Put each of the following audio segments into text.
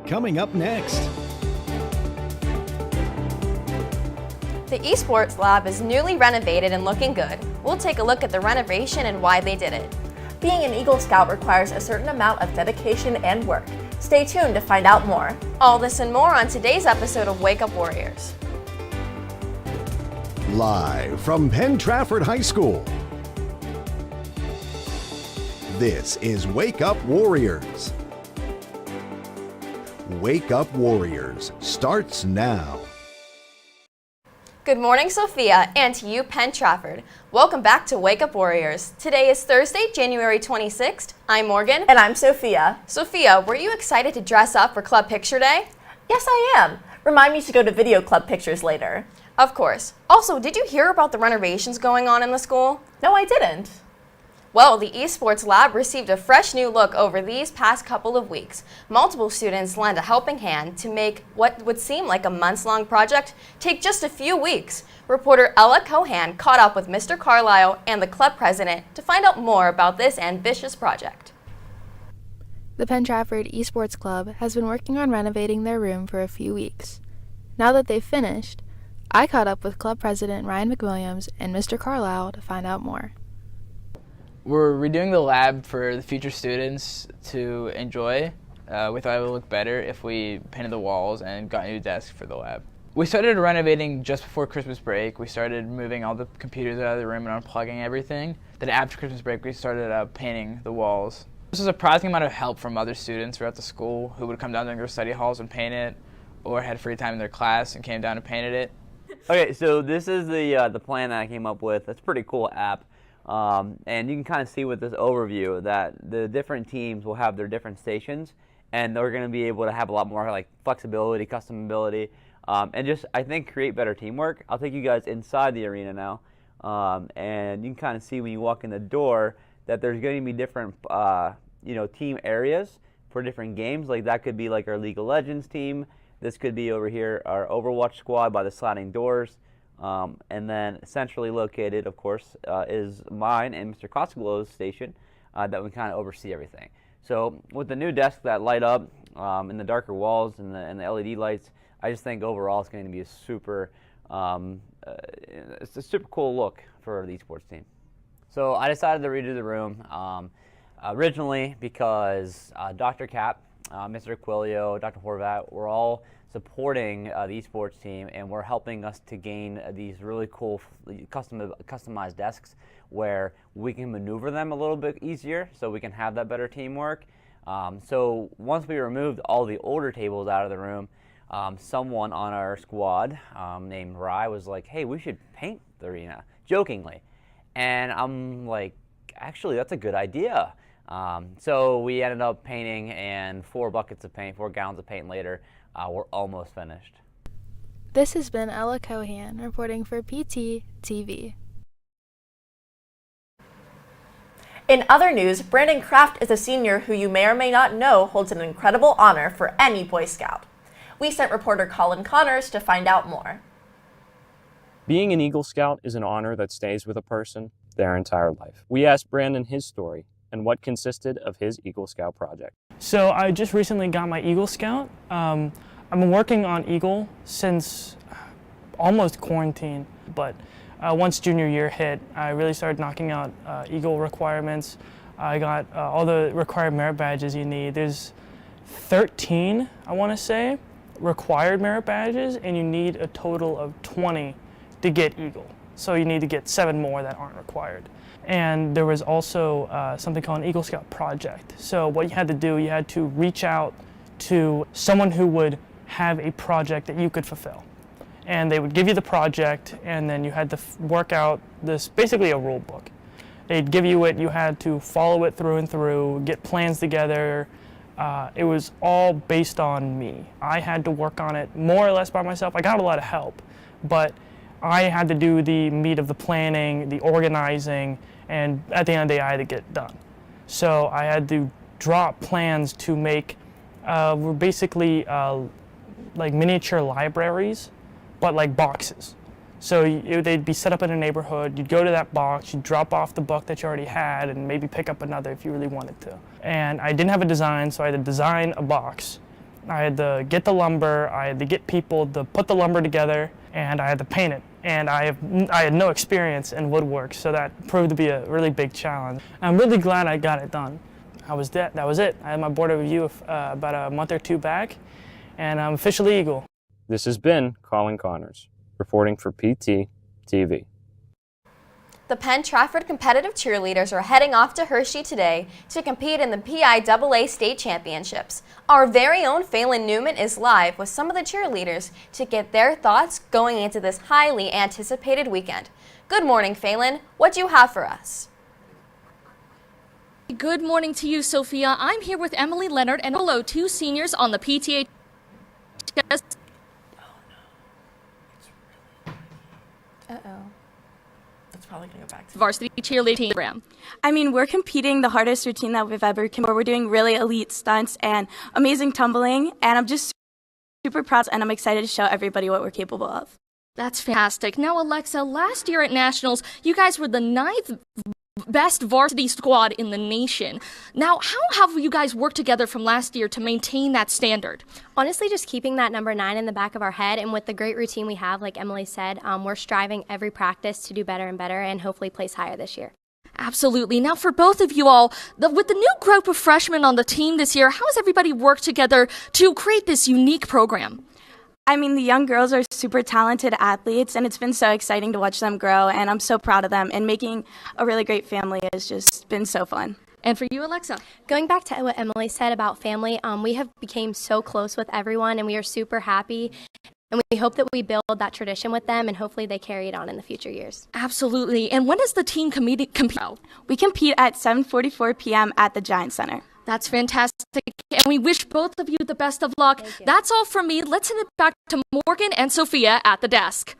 coming up next. The esports lab is newly renovated and looking good. We'll take a look at the renovation and why they did it. Being an Eagle Scout requires a certain amount of dedication and work. Stay tuned to find out more. All this and more on today's episode of Wake Up Warriors. Live from Penn Trafford High School, this is Wake Up Warriors. Wake Up Warriors starts now. Good morning, Sophia, and to you, Penn Trafford. Welcome back to Wake Up Warriors. Today is Thursday, January 26th. I'm Morgan. And I'm Sophia. Sophia, were you excited to dress up for Club Picture Day? Yes, I am. Remind me to go to Video Club Pictures later. Of course. Also, did you hear about the renovations going on in the school? No, I didn't. Well, the esports lab received a fresh new look over these past couple of weeks. Multiple students lent a helping hand to make what would seem like a months-long project take just a few weeks. Reporter Ella Cohan caught up with Mr. Carlisle and the club president to find out more about this ambitious project. The Penn Trafford Esports Club has been working on renovating their room for a few weeks. Now that they've finished, I caught up with club president Ryan McWilliams and Mr. Carlisle to find out more. We're redoing the lab for the future students to enjoy. We thought it would look better if we painted the walls and got new desks for the lab. We started renovating just before Christmas break. We started moving all the computers out of the room and unplugging everything. Then after Christmas break, we started painting the walls. This was a surprising amount of help from other students throughout the school who would come down during their study halls and paint it, or had free time in their class and came down and painted it. Okay, so this is the plan that I came up with. It's a pretty cool app. And you can kind of see with this overview that the different teams will have their different stations, and they're going to be able to have a lot more like flexibility, customability, and just, I think, create better teamwork. I'll take you guys inside the arena now, and you can kind of see when you walk in the door that there's going to be different team areas for different games. Like that could be like our League of Legends team. This could be over here our Overwatch squad by the sliding doors. And then centrally located, of course, is mine and Mr. Coscolo's station that we kind of oversee everything. So with the new desks that light up and the darker walls and the LED lights, I just think overall it's going to be a super cool look for the esports team. So I decided to redo the room originally because Dr. Cap, Mr. Aquilio, Dr. Horvat, we're all supporting the esports team, and we're helping us to gain these really cool customized desks where we can maneuver them a little bit easier so we can have that better teamwork. So once we removed all the older tables out of the room, someone on our squad named Rye was like, hey, we should paint the arena, jokingly. And I'm like, actually, that's a good idea. So we ended up painting, and 4 buckets of paint, 4 gallons of paint later, we're almost finished. This has been Ella Cohan reporting for PT TV. In other news, Brandon Kraft is a senior who you may or may not know holds an incredible honor for any Boy Scout. We sent reporter Colin Connors to find out more. Being an Eagle Scout is an honor that stays with a person their entire life. We asked Brandon his story and what consisted of his Eagle Scout project. So I just recently got my Eagle Scout. I've been working on Eagle since almost quarantine, but once junior year hit, I really started knocking out Eagle requirements. I got all the required merit badges you need. There's 13, I want to say, required merit badges, and you need a total of 20 to get Eagle. So you need to get 7 more that aren't required. And there was also something called an Eagle Scout project. So what you had to do, you had to reach out to someone who would have a project that you could fulfill. And they would give you the project, and then you had to work out this, basically a rule book. They'd give you it, you had to follow it through and through, get plans together. It was all based on me. I had to work on it more or less by myself. I got a lot of help, but I had to do the meat of the planning, the organizing, and at the end of the day, I had to get it done. So I had to draw up plans to make, were basically like miniature libraries, but like boxes. So they'd be set up in a neighborhood, you'd go to that box, you'd drop off the book that you already had and maybe pick up another if you really wanted to. And I didn't have a design, so I had to design a box. I had to get the lumber, I had to get people to put the lumber together, and I had to paint it. And I had no experience in woodwork, so that proved to be a really big challenge. I'm really glad I got it done. That was it. I had my board review about a month or two back, and I'm officially Eagle. This has been Colin Connors, reporting for PT TV. The Penn Trafford competitive cheerleaders are heading off to Hershey today to compete in the PIAA State Championships. Our very own Phelan Newman is live with some of the cheerleaders to get their thoughts going into this highly anticipated weekend. Good morning, Phelan. What do you have for us? Good morning to you, Sophia. I'm here with Emily Leonard and hello, two seniors on the PTA Probably gonna go back to varsity cheerleading program. I mean, we're competing the hardest routine that we've ever competed. We're doing really elite stunts and amazing tumbling, and I'm just super proud and I'm excited to show everybody what we're capable of. That's fantastic. Now, Alexa, last year at Nationals, you guys were the 9th best varsity squad in the nation. Now, how have you guys worked together from last year to maintain that standard? Honestly, just keeping that number 9 in the back of our head, and with the great routine we have, like Emily said, we're striving every practice to do better and better and hopefully place higher this year. Absolutely. Now, for both of you all, with the new group of freshmen on the team this year, how has everybody worked together to create this unique program? I mean, the young girls are super talented athletes, and it's been so exciting to watch them grow, and I'm so proud of them, and making a really great family has just been so fun. And for you, Alexa? Going back to what Emily said about family, we have become so close with everyone, and we are super happy, and we hope that we build that tradition with them, and hopefully they carry it on in the future years. Absolutely. And when does the team compete? We compete at 7:44 p.m. at the Giant Center. That's fantastic, and we wish both of you the best of luck. That's all from me. Let's send it back to Morgan and Sophia at the desk.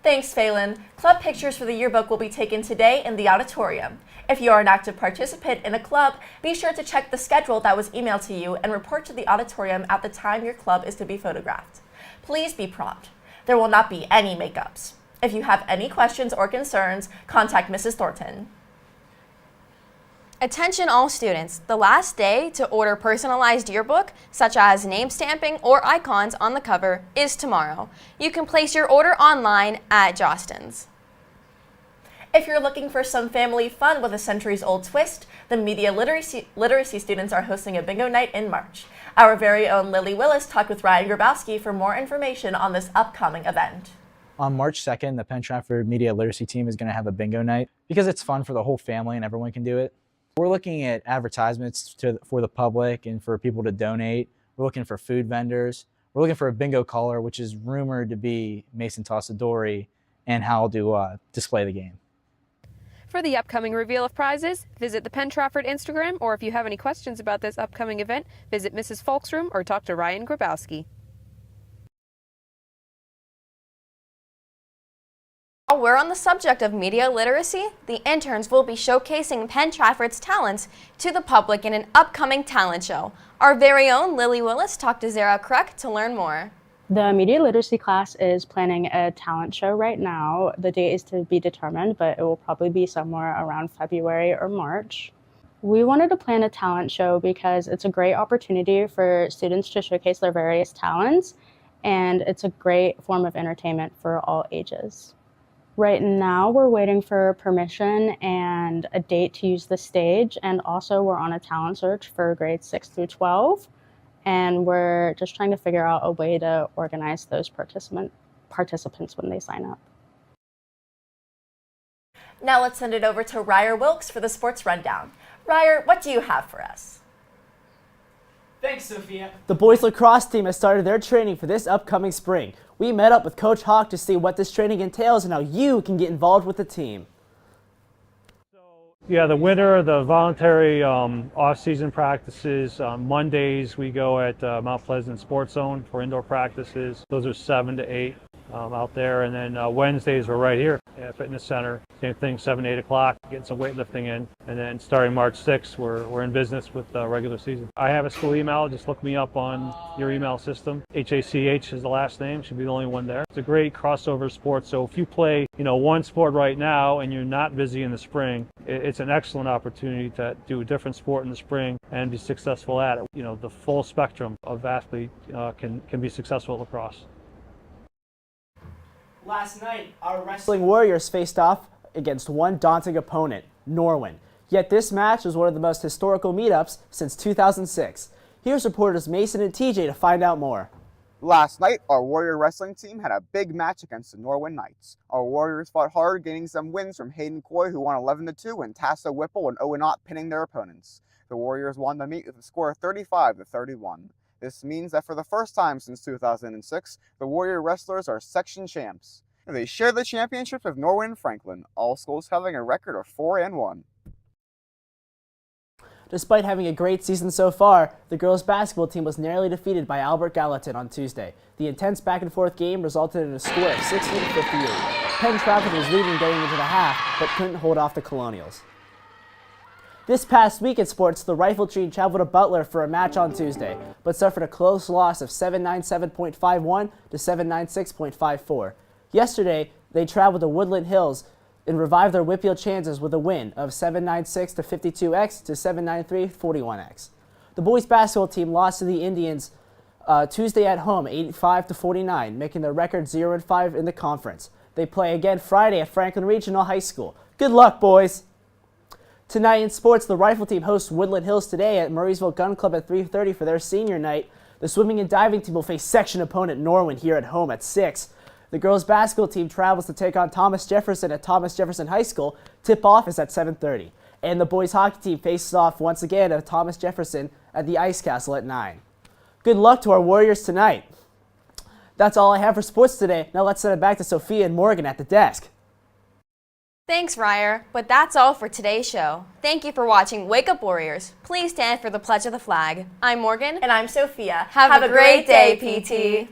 Thanks, Phelan. Club pictures for the yearbook will be taken today in the auditorium. If you are an active participant in a club, be sure to check the schedule that was emailed to you and report to the auditorium at the time your club is to be photographed. Please be prompt. There will not be any makeups. If you have any questions or concerns, contact Mrs. Thornton. Attention all students, the last day to order personalized yearbook, such as name stamping or icons on the cover, is tomorrow. You can place your order online at Jostens. If you're looking for some family fun with a centuries-old twist, the media literacy students are hosting a bingo night in March. Our very own Lily Willis talked with Ryan Grabowski for more information on this upcoming event. On March 2nd, the Penn Trafford Media Literacy team is going to have a bingo night because it's fun for the whole family and everyone can do it. We're looking at advertisements for the public and for people to donate. We're looking for food vendors. We're looking for a bingo caller, which is rumored to be Mason Tassadori, and how to display the game. For the upcoming reveal of prizes, visit the Penn Trafford Instagram, or if you have any questions about this upcoming event, visit Mrs. Folk's room or talk to Ryan Grabowski. While we're on the subject of media literacy, the interns will be showcasing Penn Trafford's talents to the public in an upcoming talent show. Our very own Lily Willis talked to Zara Kruk to learn more. The media literacy class is planning a talent show right now. The date is to be determined, but it will probably be somewhere around February or March. We wanted to plan a talent show because it's a great opportunity for students to showcase their various talents, and it's a great form of entertainment for all ages. Right now, we're waiting for permission and a date to use the stage, and also we're on a talent search for grades 6 through 12, and we're just trying to figure out a way to organize those participants when they sign up. Now let's send it over to Ryer Wilkes for the sports rundown. Ryer, what do you have for us? Thanks, Sophia. The boys lacrosse team has started their training for this upcoming spring. We met up with Coach Hawk to see what this training entails and how you can get involved with the team. Yeah, the winter, the voluntary off-season practices. Mondays we go at Mount Pleasant Sports Zone for indoor practices. Those are 7 to 8 out there. And then Wednesdays we're right here Fitness Center. Same thing, 7, 8 o'clock, getting some weightlifting in. And then starting March 6th, we're in business with the regular season. I have a school email. Just look me up on your email system. HACH is the last name. Should be the only one there. It's a great crossover sport. So if you play, one sport right now and you're not busy in the spring, it's an excellent opportunity to do a different sport in the spring and be successful at it. The full spectrum of athlete can be successful at lacrosse. Last night, our Wrestling Warriors faced off against one daunting opponent, Norwin. Yet this match was one of the most historical meetups since 2006. Here's reporters Mason and TJ to find out more. Last night, our Warrior wrestling team had a big match against the Norwin Knights. Our Warriors fought hard, gaining some wins from Hayden Coy, who won 11-2, and Tassa Whipple and Owen Ott pinning their opponents. The Warriors won the meet with a score of 35-31. This means that for the first time since 2006, the Warrior wrestlers are section champs. They share the championship with Norwin and Franklin, all schools having a record of 4-1. Despite having a great season so far, the girls' basketball team was narrowly defeated by Albert Gallatin on Tuesday. The intense back-and-forth game resulted in a score of 60-58. Penn Trafford was leading going into the half, but couldn't hold off the Colonials. This past week in sports, the Rifle-Tree traveled to Butler for a match on Tuesday, but suffered a close loss of 797.51 to 796.54. Yesterday, they traveled to Woodland Hills and revived their Whitfield chances with a win of 796 to 52X to 793 41X. The boys basketball team lost to the Indians Tuesday at home 85 to 49, making their record 0-5 in the conference. They play again Friday at Franklin Regional High School. Good luck, boys! Tonight in sports, the rifle team hosts Woodland Hills today at Murraysville Gun Club at 3:30 for their senior night. The swimming and diving team will face section opponent Norwin here at home at 6. The girls' basketball team travels to take on Thomas Jefferson at Thomas Jefferson High School. Tip-off is at 7:30. And the boys' hockey team faces off once again at Thomas Jefferson at the Ice Castle at 9. Good luck to our Warriors tonight. That's all I have for sports today. Now let's send it back to Sophia and Morgan at the desk. Thanks, Ryer. But that's all for today's show. Thank you for watching Wake Up Warriors. Please stand for the Pledge of the Flag. I'm Morgan. And I'm Sophia. Have a great day, PT.